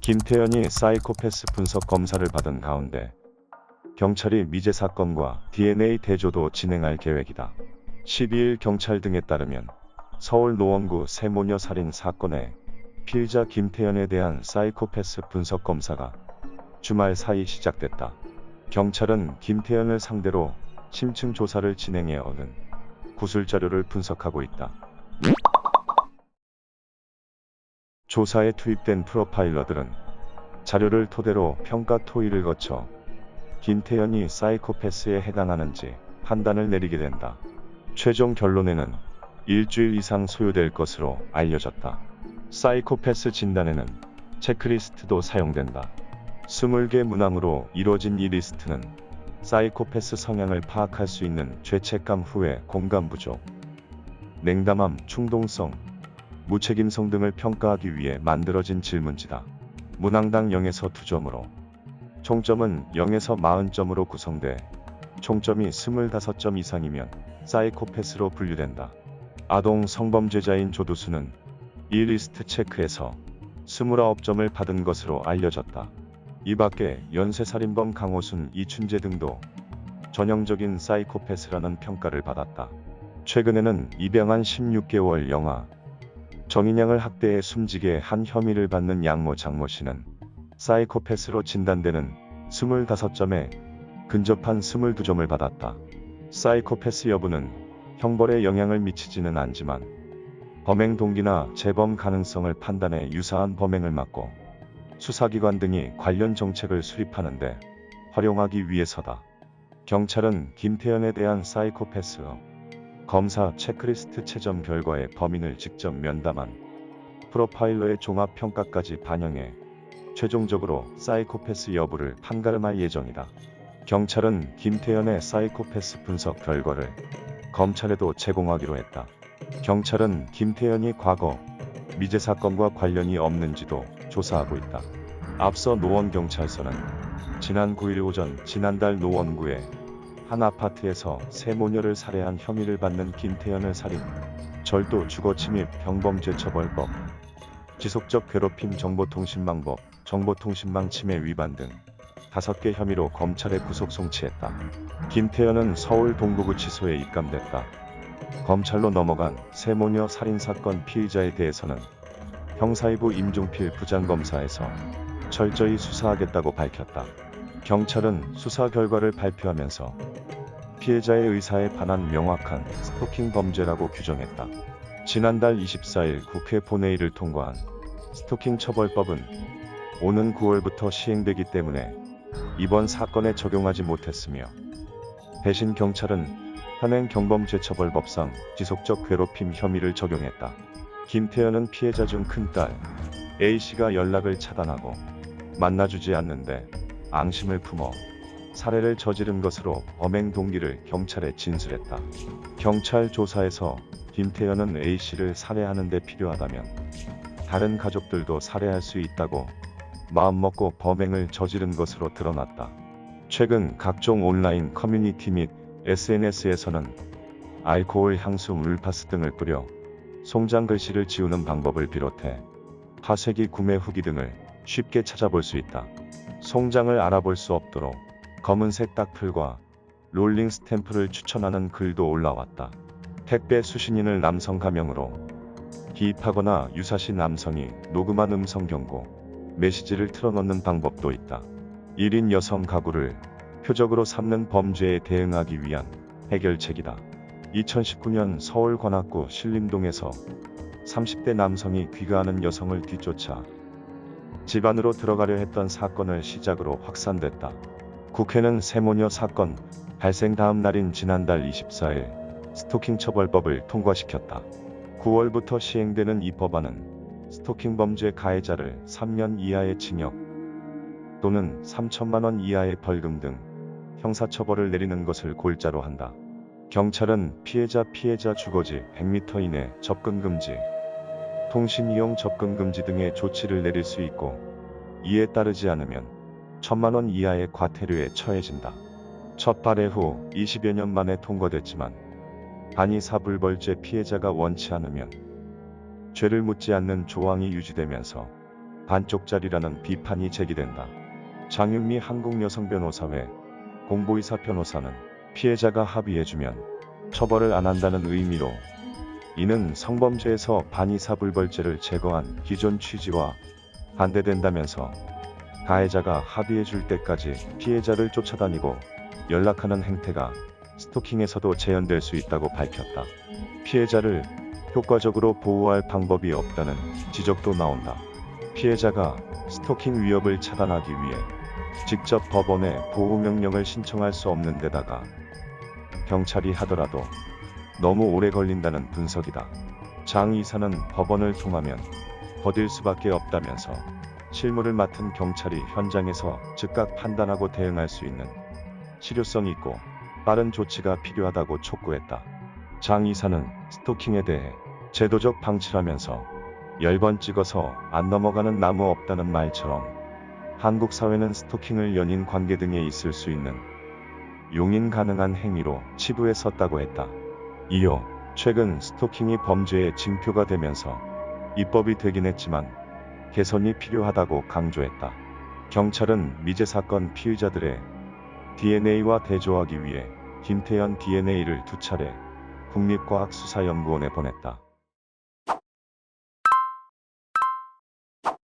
김태현이 사이코패스 분석 검사를 받은 가운데 경찰이 미제 사건과 DNA 대조도 진행할 계획이다. 12일 경찰 등에 따르면 서울 노원구 세모녀 살인 사건의 피의자 김태현에 대한 사이코패스 분석 검사가 주말 사이 시작됐다. 경찰은 김태현을 상대로 심층 조사를 진행해 얻은 구술 자료를 분석하고 있다. 조사에 투입된 프로파일러들은 자료를 토대로 평가 토의를 거쳐 김태현이 사이코패스에 해당하는지 판단을 내리게 된다. 최종 결론에는 일주일 이상 소요될 것으로 알려졌다. 사이코패스 진단에는 체크리스트도 사용된다. 20개 문항으로 이루어진 이 리스트는 사이코패스 성향을 파악할 수 있는 죄책감 후에 공감 부족, 냉담함, 충동성, 무책임성 등을 평가하기 위해 만들어진 질문지다. 문항당 0에서 2점으로 총점은 0에서 40점으로 구성돼 총점이 25점 이상이면 사이코패스로 분류된다. 아동 성범죄자인 조두수는 이 리스트 체크에서 29점을 받은 것으로 알려졌다. 이 밖에 연쇄살인범 강호순, 이춘재 등도 전형적인 사이코패스라는 평가를 받았다. 최근에는 입양한 16개월 영아 정인양을 학대해 숨지게 한 혐의를 받는 양모 장모 씨는 사이코패스로 진단되는 25점에 근접한 22점을 받았다. 사이코패스 여부는 형벌에 영향을 미치지는 않지만 범행 동기나 재범 가능성을 판단해 유사한 범행을 막고 수사기관 등이 관련 정책을 수립하는 데 활용하기 위해서다. 경찰은 김태현에 대한 사이코패스 검사 체크리스트 채점 결과에 범인을 직접 면담한 프로파일러의 종합평가까지 반영해 최종적으로 사이코패스 여부를 판가름할 예정이다. 경찰은 김태현의 사이코패스 분석 결과를 검찰에도 제공하기로 했다. 경찰은 김태현이 과거 미제 사건과 관련이 없는지도 조사하고 있다. 앞서 노원경찰서는 지난 9일 오전 지난달 노원구의 한 아파트에서 세모녀를 살해한 혐의를 받는 김태현을 살인, 절도, 주거침입, 병범죄처벌법, 지속적 괴롭힘, 정보통신망법, 정보통신망 침해 위반 등 5개 혐의로 검찰에 구속 송치했다. 김태현은 서울 동부구치소에 입감됐다. 검찰로 넘어간 세모녀 살인사건 피의자에 대해서는 형사이부 임종필 부장검사에서 철저히 수사하겠다고 밝혔다. 경찰은 수사 결과를 발표하면서 피해자의 의사에 반한 명확한 스토킹 범죄라고 규정했다. 지난달 24일 국회 본회의를 통과한 스토킹 처벌법은 오는 9월부터 시행되기 때문에 이번 사건에 적용하지 못했으며 대신 경찰은 현행 경범죄처벌법상 지속적 괴롭힘 혐의를 적용했다. 김태현은 피해자 중 큰딸 A씨가 연락을 차단하고 만나주지 않는데 앙심을 품어 살해를 저지른 것으로 범행 동기를 경찰에 진술했다. 경찰 조사에서 김태현은 A씨를 살해하는 데 필요하다면 다른 가족들도 살해할 수 있다고 마음먹고 범행을 저지른 것으로 드러났다. 최근 각종 온라인 커뮤니티 및 SNS에서는 알코올, 향수, 물파스 등을 뿌려 송장 글씨를 지우는 방법을 비롯해 파쇄기 구매 후기 등을 쉽게 찾아볼 수 있다. 송장을 알아볼 수 없도록 검은색 딱풀과 롤링 스탬프를 추천하는 글도 올라왔다. 택배 수신인을 남성 가명으로 기입하거나 유사시 남성이 녹음한 음성 경고, 메시지를 틀어넣는 방법도 있다. 1인 여성 가구를 표적으로 삼는 범죄에 대응하기 위한 해결책이다. 2019년 서울 관악구 신림동에서 30대 남성이 귀가하는 여성을 뒤쫓아 집 안으로 들어가려 했던 사건을 시작으로 확산됐다. 국회는 세모녀 사건 발생 다음 날인 지난달 24일 스토킹 처벌법을 통과시켰다. 9월부터 시행되는 이 법안은 스토킹 범죄 가해자를 3년 이하의 징역 또는 3천만 원 이하의 벌금 등 형사처벌을 내리는 것을 골자로 한다. 경찰은 피해자 주거지 100m 이내 접근 금지, 통신 이용 접근 금지 등의 조치를 내릴 수 있고 이에 따르지 않으면 1,000만 원 이하의 과태료에 처해진다. 첫 발의 후 20여 년 만에 통과됐지만 반의사불벌죄 피해자가 원치 않으면 죄를 묻지 않는 조항이 유지되면서 반쪽짜리라는 비판이 제기된다. 장윤미 한국여성변호사회 공보이사 변호사는 피해자가 합의해주면 처벌을 안 한다는 의미로 이는 성범죄에서 반의사불벌죄를 제거한 기존 취지와 반대된다면서 가해자가 합의해줄 때까지 피해자를 쫓아다니고 연락하는 행태가 스토킹에서도 재현될 수 있다고 밝혔다. 피해자를 효과적으로 보호할 방법이 없다는 지적도 나온다. 피해자가 스토킹 위협을 차단하기 위해 직접 법원에 보호명령을 신청할 수 없는 데다가 경찰이 하더라도 너무 오래 걸린다는 분석이다. 장 이사는 법원을 통하면 버틸 수밖에 없다면서 실무를 맡은 경찰이 현장에서 즉각 판단하고 대응할 수 있는 실효성 있고 빠른 조치가 필요하다고 촉구했다. 장 이사는 스토킹에 대해 제도적 방치라면서 10번 찍어서 안 넘어가는 나무 없다는 말처럼 한국 사회는 스토킹을 연인 관계 등에 있을 수 있는 용인 가능한 행위로 치부에 섰다고 했다. 이어 최근 스토킹이 범죄의 징표가 되면서 입법이 되긴 했지만 개선이 필요하다고 강조했다. 경찰은 미제 사건 피의자들의 DNA와 대조하기 위해 김태현 DNA를 2차례 국립과학수사연구원에 보냈다.